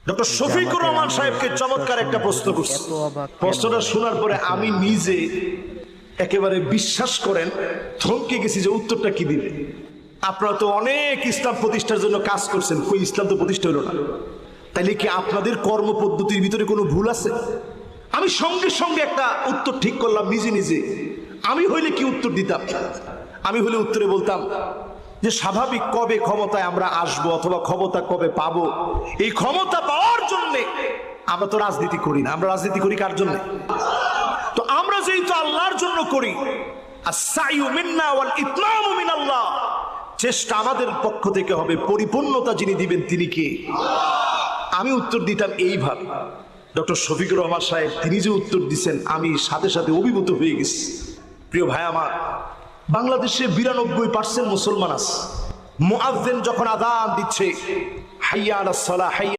Doctor Shafiqur Rahman সাহেবকে চমৎকার একটা প্রশ্ন করছে। প্রশ্নটা শোনার পরে আমি নিজে একেবারে বিশ্বাস করেন থমকে গেছি যে উত্তরটা কি দিবে। আপনারা তো অনেক ইসলাম প্রতিষ্ঠার জন্য কাজ করছেন, কই ইসলাম তো প্রতিষ্ঠা হলো না। তাইলে কি আপনাদের কর্মপদ্ধতির ভিতরে কোনো ভুল আছে? আমি সঙ্গে সঙ্গে একটা উত্তর ঠিক করলাম নিজে নিজে। আমি হইলে কি উত্তর দিতাম? আমি হলে উত্তরে বলতাম যে স্বাভাবিক কবে ক্ষমতায় আমরা আসব অথবা ক্ষমতা কবে পাবো, এই ক্ষমতা পাওয়ার জন্য আমরা তো রাজনীতি করি না। আমরা রাজনীতি করি কার জন্য? তো আমরা যেহেতু আল্লাহর জন্য করি, আস-সাইয়ু মিন্না ওয়াল ইতমামু মিনাল্লাহ, চেষ্টা আমাদের পক্ষ থেকে হবে, পরিপূর্ণতা যিনি দিবেন তিনি কে? আমি উত্তর দিতাম এইভাবে। ডক্টর শফিকুর রহমান সাহেব তিনি যে উত্তর দিচ্ছেন আমি সাথে সাথে অভিভূত হয়ে গেছি। প্রিয় ভাই আমার, বাংলাদেশে 92% মুসলমান আছে। মুয়াজ্জিন যখন আযান দিচ্ছে হাইয়া আলাস সালাহ,